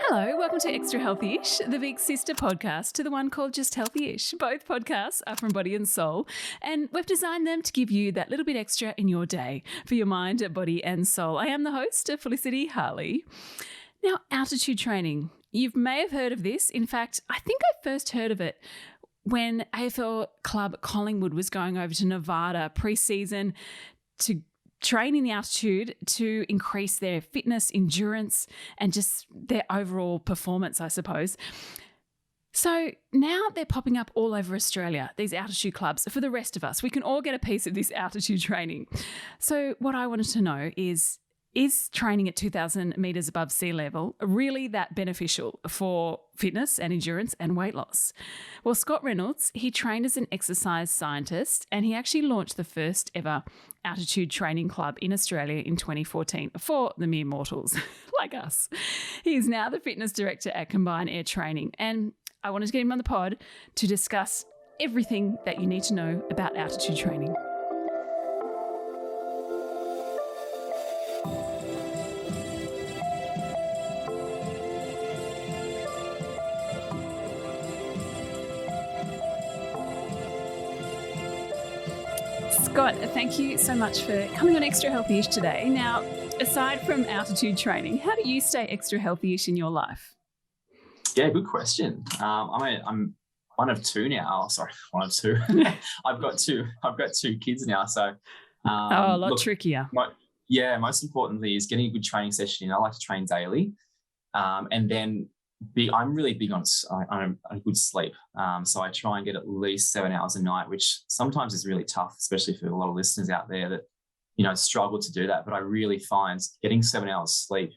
Hello, welcome to Extra Healthy-ish, the big sister podcast to the one called Just Healthy-ish. Both podcasts are from Body and Soul, and we've designed them to give you that little bit extra in your day for your mind, body and soul. I am the host, Felicity Harley. Now, altitude training. You may have heard of this. In fact, I think I first heard of it when AFL club Collingwood was going over to Nevada pre-season to train in the altitude to increase their fitness, endurance, and just their overall performance, I suppose. So now they're popping up all over Australia, these altitude clubs. For the rest of us, we can all get a piece of this altitude training. So what I wanted to know is training at 2,000 metres above sea level really that beneficial for fitness and endurance and weight loss? Well, Scott Reynolds, he trained as an exercise scientist and he actually launched the first ever altitude training club in Australia in 2014 for the mere mortals like us. He is now the fitness director at Combined Air Training, and I wanted to get him on the pod to discuss everything that you need to know about altitude training. Scott, thank you so much for coming on Extra Healthy-ish today. Now, aside from altitude training, how do you stay extra healthy-ish in your life? Yeah, good question. I'm one of two now. Sorry, one of two. I've got two kids now. So a lot trickier. Most importantly is getting a good training session in. I like to train daily, and then I'm really big on a good sleep. So I try and get at least 7 hours a night, which sometimes is really tough, especially for a lot of listeners out there that, struggle to do that. But I really find getting 7 hours sleep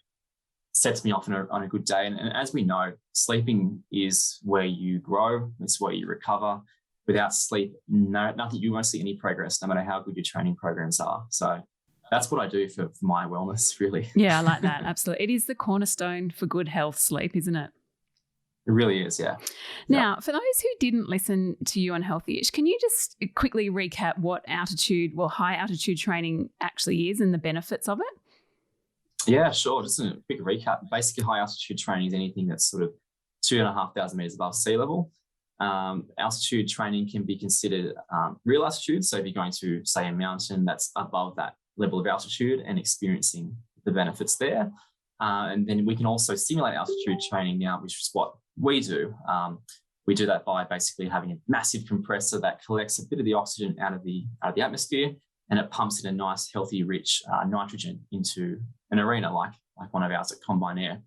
sets me off on a good day. And as we know, sleeping is where you grow. It's where you recover. Without sleep, nothing, you won't see any progress, no matter how good your training programs are. So that's what I do for my wellness, really. Yeah, I like that. Absolutely. It is the cornerstone for good health, sleep, isn't it? It really is, yeah. Now, for those who didn't listen to you on Healthy-ish, can you just quickly recap what high altitude training actually is and the benefits of it? Yeah, sure. Just a quick recap. Basically, high altitude training is anything that's sort of 2,500 meters above sea level. Altitude training can be considered real altitude. So if you're going to, say, a mountain that's above that level of altitude and experiencing the benefits there. And then we can also simulate altitude training now, which is what we do. We do that by basically having a massive compressor that collects a bit of the oxygen out of the atmosphere, and it pumps in a nice, healthy, rich nitrogen into an arena like one of ours at Combined Air.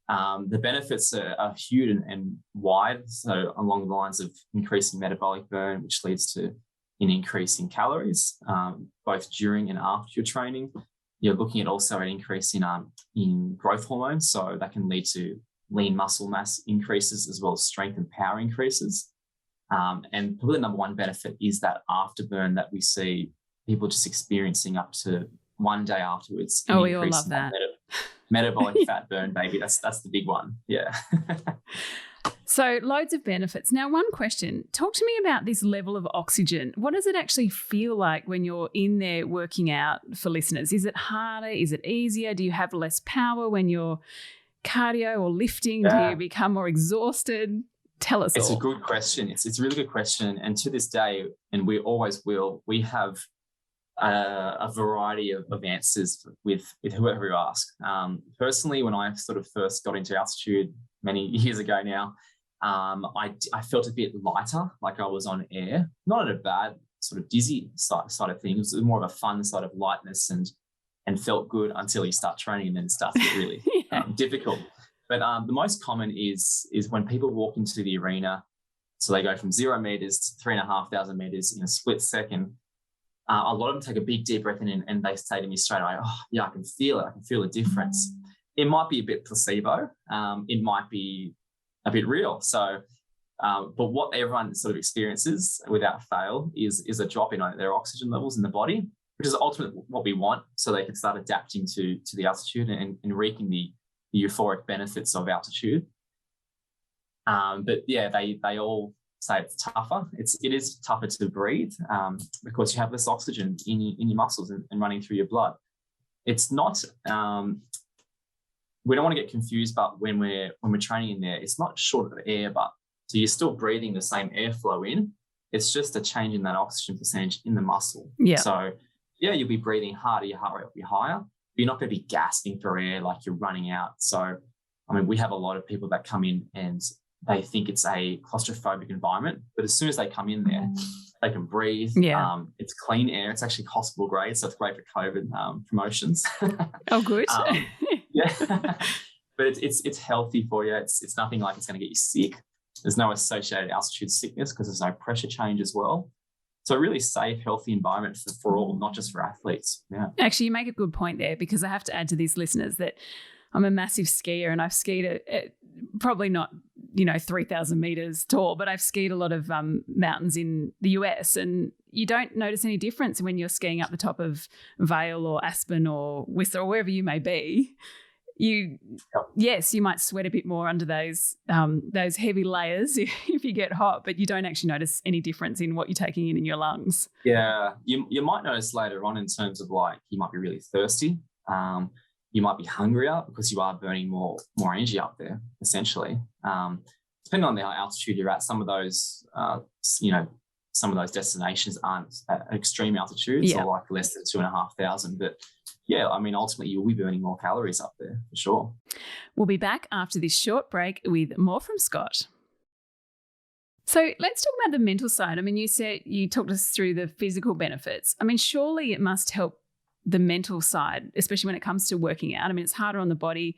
The benefits are huge and wide, so along the lines of increasing metabolic burn, which leads to an increase in calories, both during and after your training. You're looking at also an increase in growth hormones, so that can lead to lean muscle mass increases as well as strength and power increases. And probably the number one benefit is that afterburn that we see people just experiencing up to 1 day afterwards. Oh, we all love that. Metabolic fat burn, baby. That's the big one. Yeah. So loads of benefits. Now, one question. Talk to me about this level of oxygen. What does it actually feel like when you're in there working out for listeners? Is it harder? Is it easier? Do you have less power when you're cardio or lifting? Do you become more exhausted? Tell us all. It's a good question. It's a really good question. And to this day, and we always will, we have a variety of answers with whoever you ask. Personally, when I sort of first got into altitude many years ago now, I felt a bit lighter, like I was on air, not at a bad sort of dizzy side of things. It was more of a fun side of lightness and felt good until you start training, and then it starts to get really difficult. But the most common is when people walk into the arena, so they go from 0 meters to 3,500 meters in a split second. A lot of them take a big deep breath in and they say to me straight away, "Oh, yeah, I can feel it. I can feel a difference." It might be a bit placebo. It might be a bit real. So, but what everyone sort of experiences without fail is a drop in their oxygen levels in the body, which is ultimately what we want, so they can start adapting to the altitude and reaping the euphoric benefits of altitude. But yeah, they all say it's tougher. It is tougher to breathe because you have less oxygen in your muscles and running through your blood. It's not we don't want to get confused, but when we're training in there, it's not short of air, but so you're still breathing the same airflow in. It's just a change in that oxygen percentage in the muscle. Yeah. So yeah, you'll be breathing harder, your heart rate will be higher, but you're not going to be gasping for air like you're running out. So, I mean, we have a lot of people that come in and they think it's a claustrophobic environment, but as soon as they come in there, they can breathe. Yeah. It's clean air. It's actually hospital grade, so it's great for COVID promotions. Oh, good. Yeah, but it's healthy for you. It's nothing like it's going to get you sick. There's no associated altitude sickness because there's no pressure change as well. So a really safe, healthy environment for all, not just for athletes. Yeah. Actually, you make a good point there, because I have to add to these listeners that I'm a massive skier, and I've skied at probably not, 3,000 meters tall, but I've skied a lot of mountains in the US, and you don't notice any difference when you're skiing up the top of Vale or Aspen or Whistler or wherever you may be. Yes, you might sweat a bit more under those heavy layers if you get hot, but you don't actually notice any difference in what you're taking in your lungs. Yeah, you might notice later on in terms of like you might be really thirsty. You might be hungrier because you are burning more energy up there, essentially. Depending on the altitude you're at, some of those destinations aren't at extreme altitudes or like less than 2,500. But yeah, I mean, ultimately you'll be burning more calories up there for sure. We'll be back after this short break with more from Scott. So let's talk about the mental side. I mean, you talked us through the physical benefits. I mean, surely it must help the mental side, especially when it comes to working out. I mean, it's harder on the body.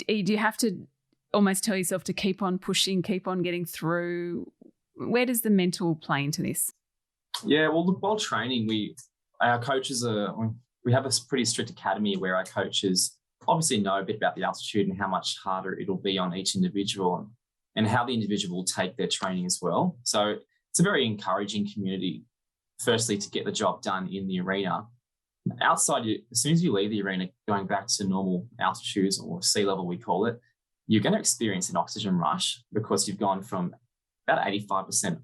Do you have to almost tell yourself to keep on pushing, keep on getting through? Where does the mental play into this? Yeah, well, while training, our coaches we have a pretty strict academy where our coaches obviously know a bit about the altitude and how much harder it'll be on each individual and how the individual will take their training as well. So it's a very encouraging community, firstly, to get the job done in the arena. Outside, as soon as you leave the arena, going back to normal altitudes or sea level, we call it, you're going to experience an oxygen rush because you've gone from about 85%,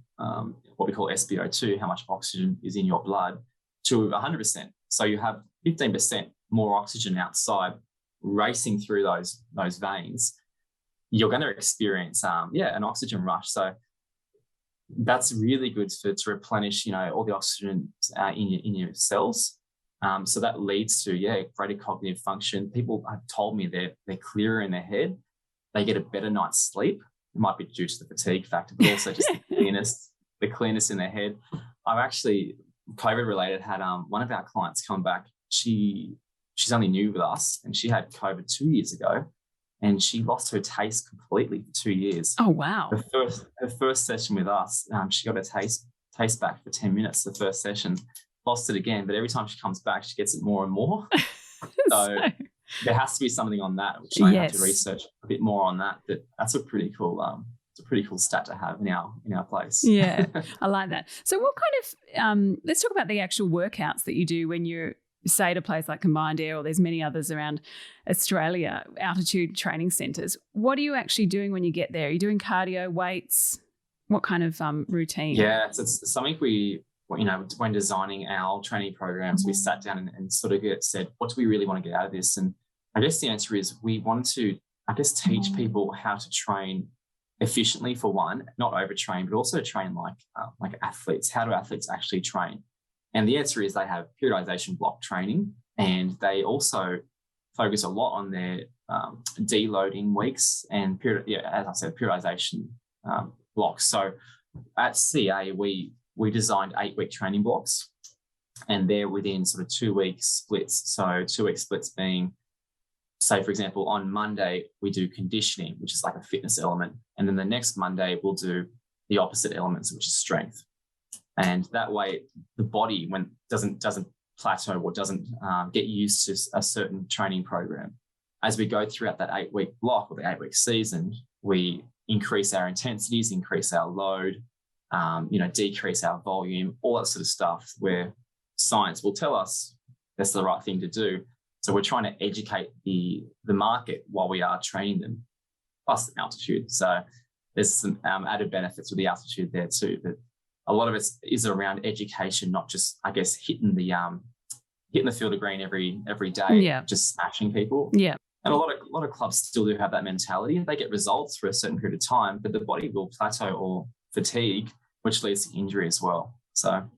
what we call SpO2, how much oxygen is in your blood, to 100%. So you have 15% more oxygen outside racing through those veins. You're going to experience, an oxygen rush. So that's really good to replenish, all the oxygen in your cells. So that leads to, greater cognitive function. People have told me they're clearer in their head. They get a better night's sleep. It might be due to the fatigue factor, but also just the clearness in their head. I've actually, COVID related, had one of our clients come back. She's only new with us, and she had COVID 2 years ago, and she lost her taste completely for 2 years. Oh, wow. Her first session with us, she got her taste back for 10 minutes, the first session, lost it again, but every time she comes back, she gets it more and more. So there has to be something on that, which I have to research a bit more on that. But that's a pretty cool stat to have in our place. Yeah, I like that. So what kind of, let's talk about the actual workouts that you do when you're, say, at a place like Combined Air, or there's many others around Australia, altitude training centres. What are you actually doing when you get there? Are you doing cardio, weights? What kind of routine? Yeah, so it's something when designing our training programs, we sat down and sort of said, what do we really want to get out of this? And I guess the answer is we want to, teach people how to train efficiently, for one, not overtrain, but also train like athletes. How do athletes actually train? And the answer is they have periodization block training, and they also focus a lot on their deloading weeks and as I said, periodization blocks. So at CA, we designed 8-week training blocks, and they're within sort of 2-week splits. So 2-week splits being, say, for example, on Monday, we do conditioning, which is like a fitness element. And then the next Monday, we'll do the opposite elements, which is strength. And that way, the body doesn't plateau or doesn't get used to a certain training program. As we go throughout that 8-week block or the 8-week season, we increase our intensities, increase our load, decrease our volume, all that sort of stuff, where science will tell us that's the right thing to do. So we're trying to educate the market while we are training them, plus the altitude. So there's some added benefits with the altitude there too. But a lot of it is around education, not just, I guess, hitting the field of green every day, just smashing people. Yeah. And a lot of clubs still do have that mentality. They get results for a certain period of time, but the body will plateau or fatigue, which leads to injury as well. So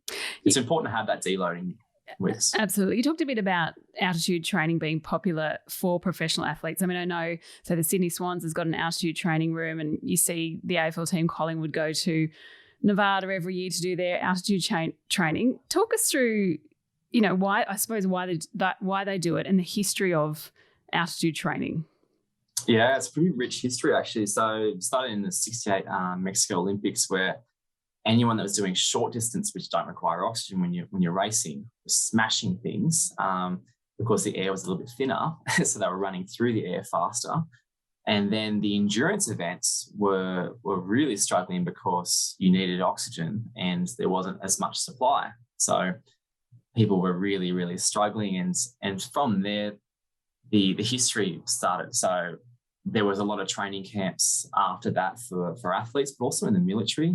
it's important to have that deloading weeks. Absolutely. You talked a bit about altitude training being popular for professional athletes. I mean, I know, so the Sydney Swans has got an altitude training room, and you see the AFL team Collingwood go to Nevada every year to do their altitude training. Talk us through, why they do it and the history of altitude training. Yeah, it's a pretty rich history actually. So it started in the 68 Mexico Olympics, where anyone that was doing short distance, which don't require oxygen when you're racing, was smashing things because the air was a little bit thinner, so they were running through the air faster. And then the endurance events were really struggling because you needed oxygen and there wasn't as much supply. So people were really, really struggling, and from there, the history started. So there was a lot of training camps after that for athletes, but also in the military.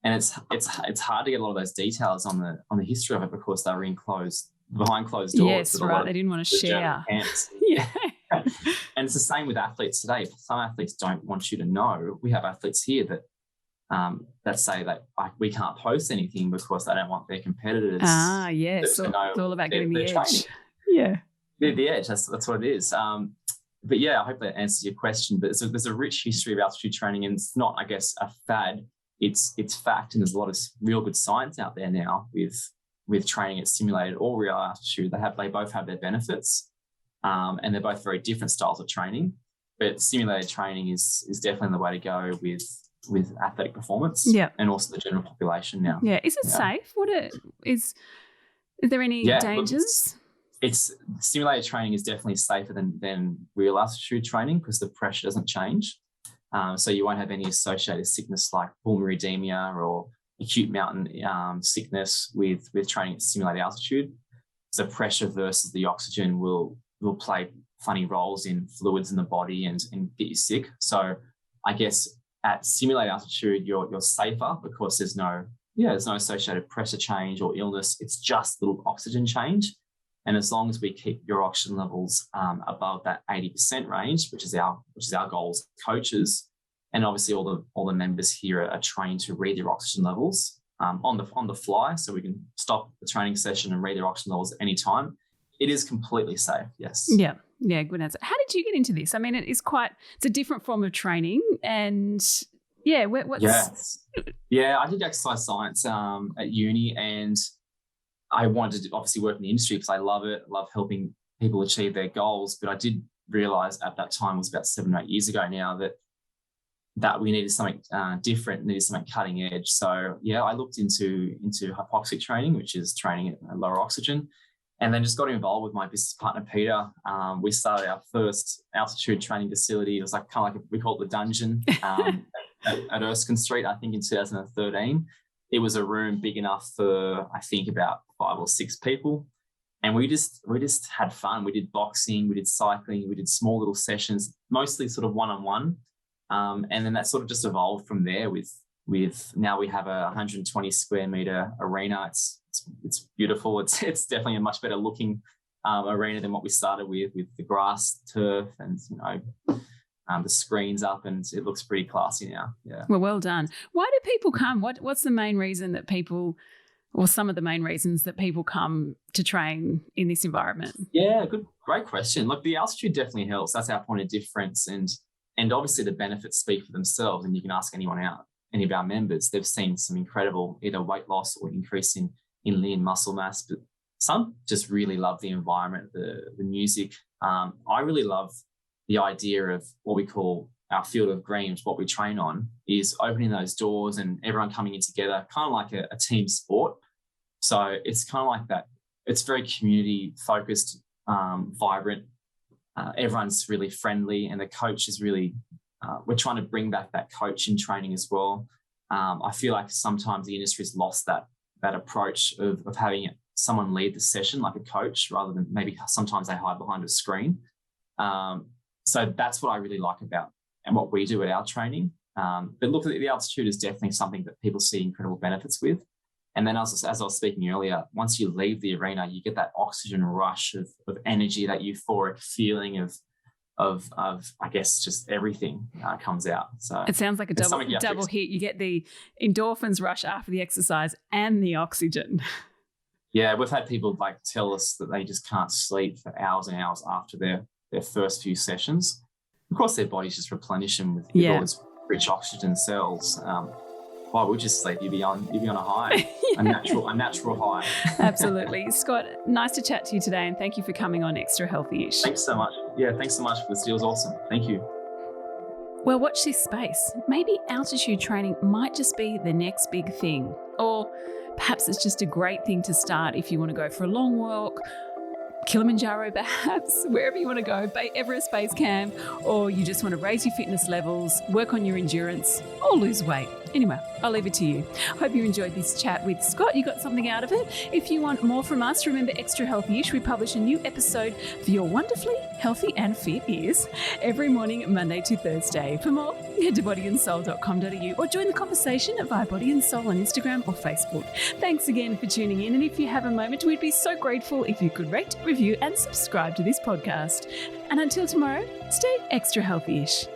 And it's hard to get a lot of those details on the history of it because they were behind closed doors. Yes, right. They didn't want to share. Yeah. And it's the same with athletes today. Some athletes don't want you to know. We have athletes here that say that we can't post anything because they don't want their competitors. Yes. To know it's all about getting the edge. Training. Yeah. The edge. That's what it is. But yeah, I hope that answers your question. But there's a rich history of altitude training, and it's not, I guess, a fad. It's fact, and there's a lot of real good science out there now with training at simulated or real altitude. They both have their benefits, and they're both very different styles of training. But simulated training is definitely the way to go with athletic performance, and also the general population now. Yeah, is it safe? Is there any dangers? It's simulated training is definitely safer than real altitude training because the pressure doesn't change. So you won't have any associated sickness like pulmonary edema or acute mountain sickness with training at simulated altitude. So pressure versus the oxygen will play funny roles in fluids in the body and get you sick. So I guess at simulated altitude, you're safer because there's no associated pressure change or illness. It's just little oxygen change. And as long as we keep your oxygen levels above that 80% range, which is our goal as coaches, and obviously all the members here are trained to read their oxygen levels on the fly, so we can stop the training session and read their oxygen levels at any time. It is completely safe. Yes. Yeah. Good answer. How did you get into this? I mean, it's a different form of training, and I did exercise science at uni, and I wanted to obviously work in the industry because I love it. I love helping people achieve their goals. But I did realize at that time, it was about 7 or 8 years ago now, that we needed something different, needed something cutting edge. So I looked into hypoxic training, which is training at lower oxygen, and then just got involved with my business partner, Peter. We started our first altitude training facility. It was we call it the dungeon at Erskine Street, I think in 2013. It was a room big enough for, I think, about 5 or 6 people. And we just had fun. We did boxing, we did cycling, we did small little sessions, mostly sort of one-on-one. And then that sort of just evolved from there with now we have a 120 square meter arena. It's beautiful. It's definitely a much better looking arena than what we started with the grass, turf, and the screens up, and it looks pretty classy now. Yeah. Well done. Why do people come? What's the main reason that people, or some of the main reasons that people come to train in this environment? Yeah, great question. Look, the altitude definitely helps. That's our point of difference, and obviously the benefits speak for themselves. And you can ask any of our members, they've seen some incredible either weight loss or increase in lean muscle mass. But some just really love the environment, the music. I really love the idea of what we call our field of dreams. What we train on is opening those doors and everyone coming in together, kind of like a team sport. So it's kind of like that. It's very community focused, vibrant. Everyone's really friendly, and the coach is really, we're trying to bring back that coach in training as well. I feel like sometimes the industry's lost that approach of having someone lead the session like a coach, rather than maybe sometimes they hide behind a screen. So that's what I really like about and what we do at our training. But look, the altitude is definitely something that people see incredible benefits with. And then as I was speaking earlier, once you leave the arena, you get that oxygen rush of energy, that euphoric feeling of I guess just everything comes out. So it sounds like a double hit. You get the endorphins rush after the exercise and the oxygen. Yeah, we've had people like tell us that they just can't sleep for hours and hours after their first few sessions. Of course, their bodies just replenish them with all these rich oxygen cells. Why would you sleep? You'd be on a high, a natural high. Absolutely. Scott, nice to chat to you today, and thank you for coming on Extra Healthy-ish. Thanks so much. Yeah, thanks so much for this deal. It was awesome. Thank you. Well, watch this space. Maybe altitude training might just be the next big thing. Or perhaps it's just a great thing to start if you want to go for a long walk, Kilimanjaro perhaps, wherever you want to go, Everest Base Camp, or you just want to raise your fitness levels, work on your endurance, or lose weight. Anyway, I'll leave it to you. Hope you enjoyed this chat with Scott. You got something out of it. If you want more from us, remember Extra Healthy-ish. We publish a new episode for your wonderfully healthy and fit ears every morning, Monday to Thursday. For more, head to bodyandsoul.com.au or join the conversation via Body and Soul on Instagram or Facebook. Thanks again for tuning in. And if you have a moment, we'd be so grateful if you could rate, review and subscribe to this podcast. And until tomorrow, stay extra healthy-ish.